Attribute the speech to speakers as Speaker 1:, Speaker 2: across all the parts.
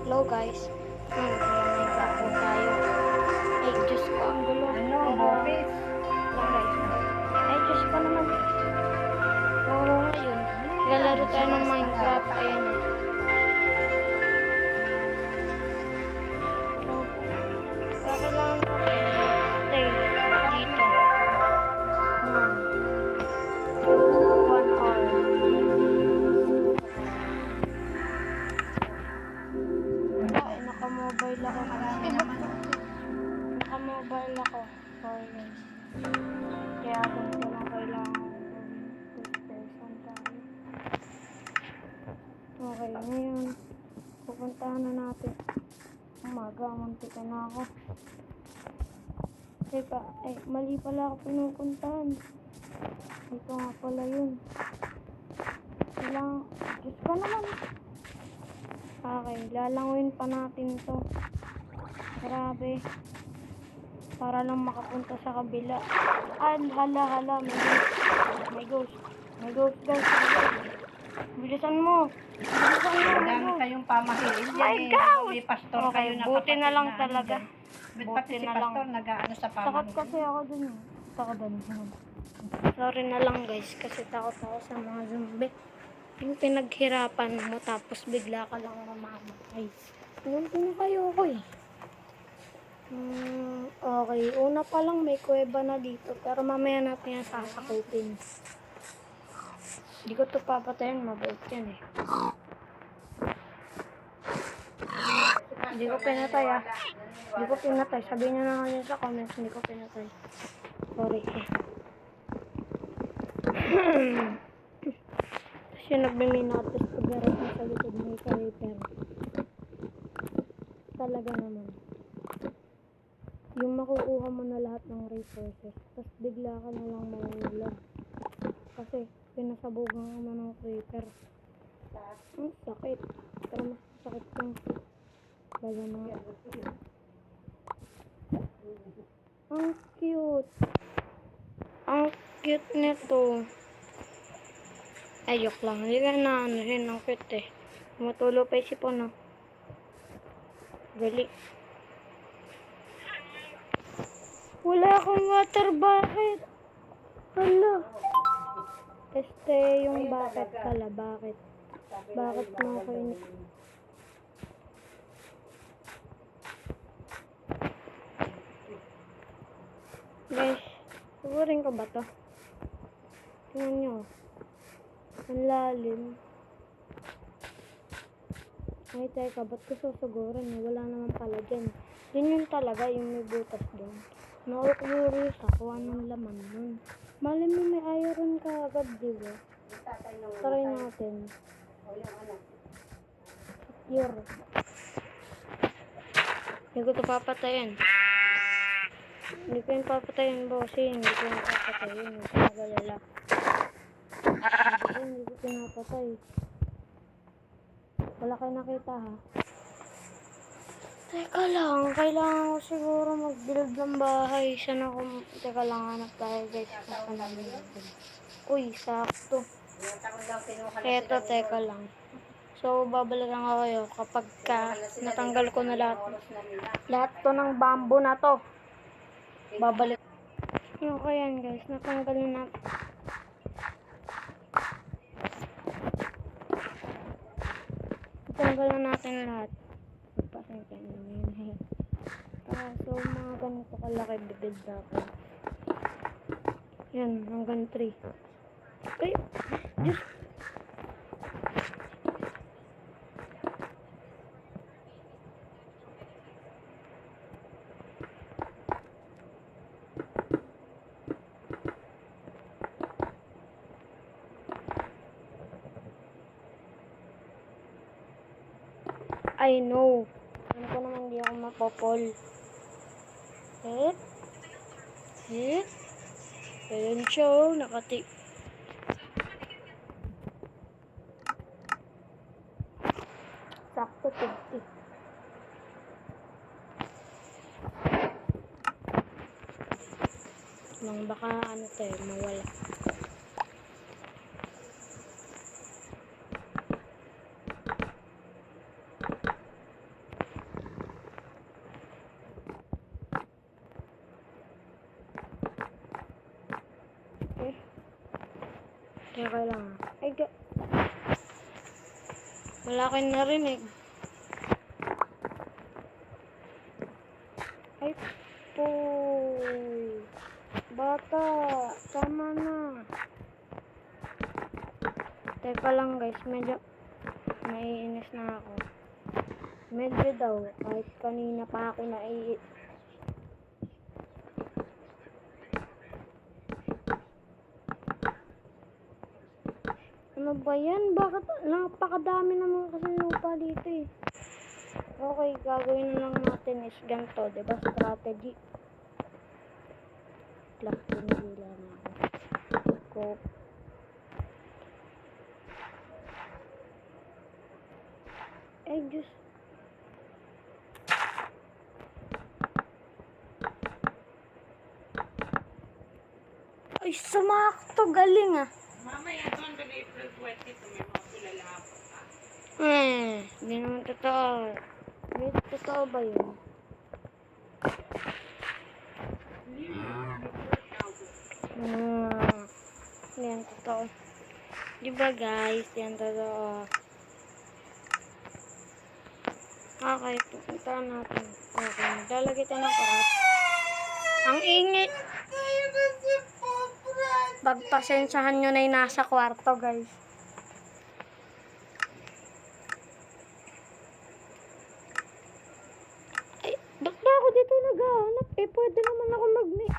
Speaker 1: Hello guys. Nagka po tayo. Ay, Diyos ko, ang gulo.
Speaker 2: Ano,
Speaker 1: Pero,
Speaker 2: Bopis?
Speaker 1: lang guys. Ay, Diyos ko naman. Oo, ngayon. Lalaro tayo ng Minecraft. Ayan eh. Kailangan ko stay dito. 1 hour. Ay, naka-mobile ako. Naka-mobile ako. Sorry guys. Kaya ganito lang kailangan ko. Saan tayo? Okay, ngayon. Pupuntahan na natin. Umaga, muntika na ako. Teka, mali pala ako pinupuntahan. Ito nga pala yun. Kailangan, Diyos ko naman. Okay, lalanguin pa natin to. Grabe. Para lang makapunta sa kabila. Ah, hala, may ghost. May ghost, guys. Bilisan mo.
Speaker 2: Dami kayong pamahiin dyan
Speaker 1: My
Speaker 2: eh.
Speaker 1: God!
Speaker 2: May pastor
Speaker 1: Okay,
Speaker 2: kayo na
Speaker 1: buti na lang
Speaker 2: kapatid
Speaker 1: talaga.
Speaker 2: dyan.
Speaker 1: Buti
Speaker 2: Pati si
Speaker 1: na lang.
Speaker 2: pastor nag-ano sa
Speaker 1: Takot
Speaker 2: pamahiin.
Speaker 1: kasi ako dun. Takot dun. Sorry na lang guys, kasi takot ako sa mga zombie. Yung pinaghirapan mo, tapos bigla ka lang mamamatay. Ganti na kayo ko eh. Okay, una pa lang may kuweba na dito, pero mamaya natin yan sasakutin. Hindi ko ito papatayin, mabait yan eh. Hindi ko pinatay ah. Hindi ko pinatay. Sabihin nyo na nga yun sa comments, hindi ko pinatay. Sorry eh. Tapos yung nagbiminatos pag naras na sa likod may creeper. Talaga naman. Yung makukuha mo na lahat ng resources, tapos bigla ka na lang mahulag. Kasi pinasabugan ka mo ng creeper. Ang sakit. Pero mas sakit yung baga na. Ang cute. Ang cute nito. Ayok lang. Hindi ka na ano rin. Ang cute eh. Matulo pa isipon no. Gali. Wala akong water bucket. Hala. Yung bucket pala. Bakit? Bakit mo ako ini... Guys, sugurin ko ba to? Tingnan nyo. Ang lalim. Ay, teka, ba't ko susugurin? Wala naman pala dyan. Yun yung talaga, yung may butas doon. Na-curious ako, anong laman nun. Mali mo may iron ka agad, diba? Try natin. Secure. Hindi ko ito papatayin. Hindi ko yung papatayin, bossing. Hindi ko yung papatayin. Hindi ko nagalala. Hindi ko pinapatay. Wala kayo nakita, ha? Teka lang. Kailangan ko siguro mag-build ng bahay. Saan ako? Teka lang, hanap tayo, guys. Uy, sakto. Eto, teka lang. So, babalikan ko kayo kapag natanggal ko na lahat. Lahat to ng bamboo na to. Babalik. Okay yan guys, natanggal na. Natanggal na natin lahat. Pasensya na yun. So, mga ganito kalaki bibuild natin. Yan, hanggang 3. Ay, Diyos. I know. Alam ko naman hindi ako mapopol. Ayan siya, oh. Nakati. Sakto, 50. Nang baka ano tayo, mawala. Teka lang. Ay, wala kang narinig. Ay, poy. Bata, tama na. Teka lang guys, medyo naiinis na ako. Medyo daw, kahit kanina pa ako Ano ba yan? Bakit napakadami naman kasi lupa dito eh. Okay, gagawin na lang natin is ganito, diba? Strategy. Lang, pinigila na ako. Go. Ay, Diyos. Ay, sumakto. Galing ah.
Speaker 2: Mamaya doon, April 20, may mga tulalapot ka.
Speaker 1: Hindi naman totoo. Hindi totoo ba yun? Yan totoo. Diba guys? Yan totoo. Okay, pupuntahan natin. Okay, maglalagay tayo ng karat. Ang ingay. Pagpasensyahan nyo na yung nasa kwarto, guys. Ay, ba't ba ako dito naghahanap? Eh, pwede naman ako mag-mix.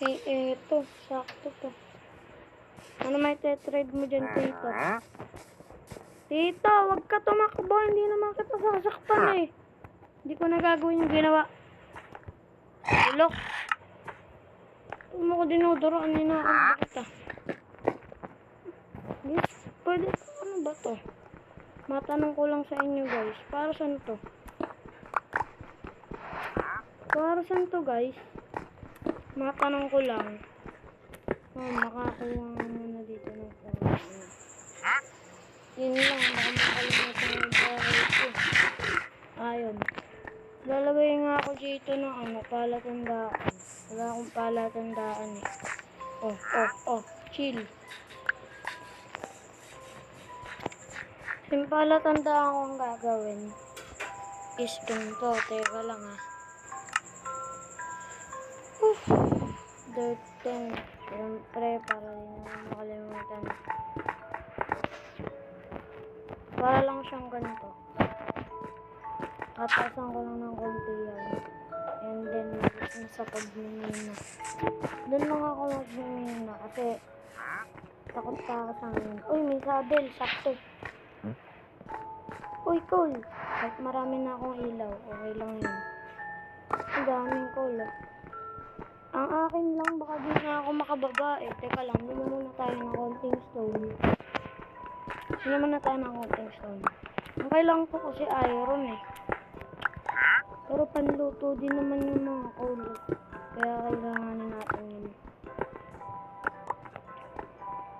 Speaker 1: Eh, eto. Sakto to. Ano may tetrade mo dyan, tito? Tito, wag ka tumakbo. Hindi naman kita sasaktan eh. Hindi ko nagagawin yung ginawa. Look. Huwag mo ko dinuduro. Ano na ako kita? Yes, pwede. Ano ba to? Matanong ko lang sa inyo guys. Para saan to? Para saan to guys? Matanong ko lang. Makakuha muna dito ng pera. Yun lang. Baka makalimutan yung pera ito. Ayun. Lalagay nga ako dito ng palatandaan. Wala akong palatandaan eh. Chill. Yung palatandaan ko ang gagawin is ganito. Teka lang ah. 13. Siyempre, para din naman makalimutan. Para lang siyang ganito. Tatasan ko lang ng konti yan. And then, nasa pagmimina. Doon lang ako magmimina kasi takot pa ako sa ngayon. Uy, may saddle. Sakto. Uy, cool. Kahit marami na akong ilaw. Okay lang yun. Ang daming cool. Ang akin lang, baka di na ako makababa eh. Teka lang, bili muna tayo ng konting stone. Bili muna tayo ng konting stone. Ang kailangan ko kasi iron eh. Pero panluto din naman yung mga coal. Kaya kailanganin natin yun.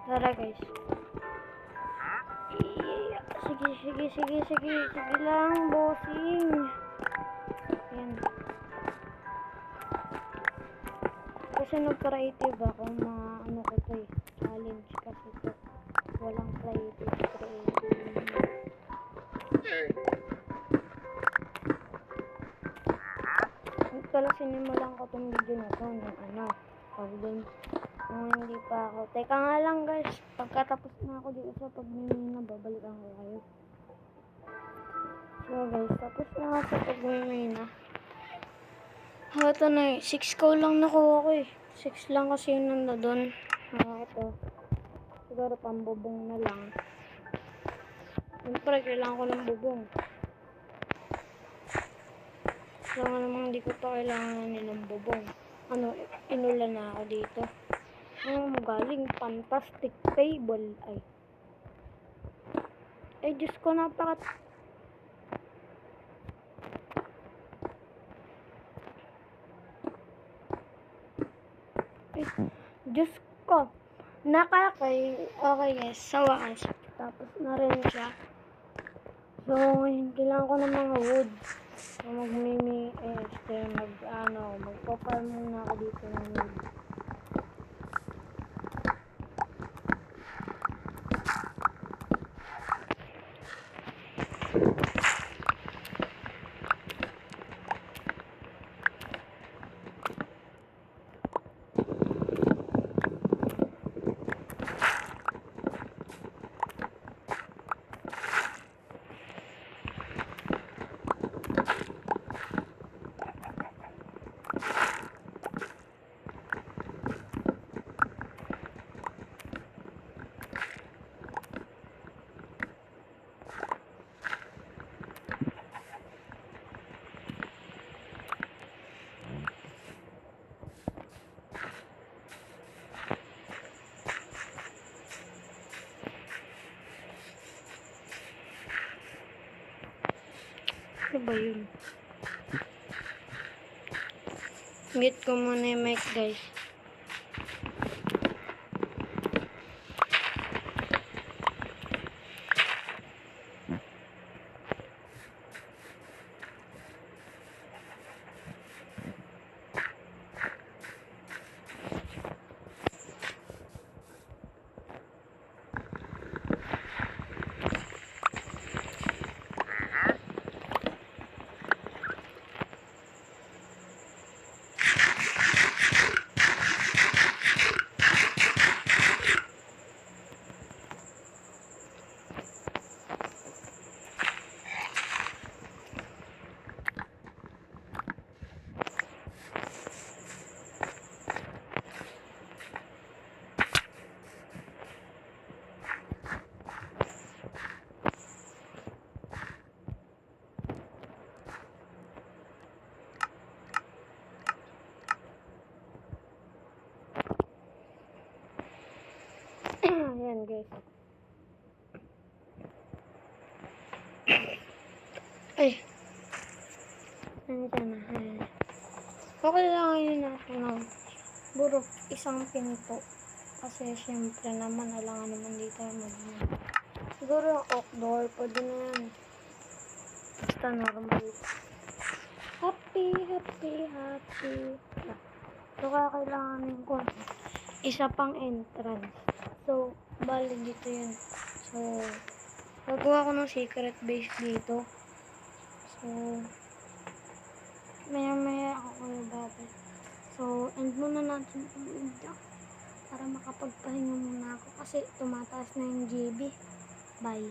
Speaker 1: Tara guys. Sige lang, bossing. Yan. Kasi nag-creative ako, ano ko to eh. Challenge kasi to. Walang creative. Pala sinimulan ko itong video na to ng pag dun nung hindi pa ako. Teka nga lang guys, pagkatapos na ako dito sa pagmimina, babalikan ko kayo. So guys, tapos na ako sa pagmimina. Ito na eh, 6 ko lang nakuha ko eh. 6 lang kasi yun nanda dun. Ito. Siguro pambubong na lang. Siyempre, kailangan ko ng bubong. Kaya namang hindi ko pa kailangan nilang bubong. Inulan na ako dito. Galing, fantastic table. Ay, Diyos ko, Diyos ko. Okay guys, sa wakas. Tapos na rin siya. So, ngayon, kailangan ko ng mga wood. So, magpa-farm muna ako dito ng wood. Ano ba yun? Git ko muna yung mic, guys. Ayan, guys. Ay, nandiyan na. Ayan. Okay lang yun ako ng burok isang pinto. Kasi syempre naman, alangan naman dito mag siguro yung outdoor, pwede na yan. Basta normal. Happy. So, kakailanganin ko isa pang entrance. So, bali dito yun. So, gagawa ko ng secret base dito. So, maya ako kayo babay. So, end muna natin ang video para makapagpahinga muna ako kasi tumataas na yung GB. Bye.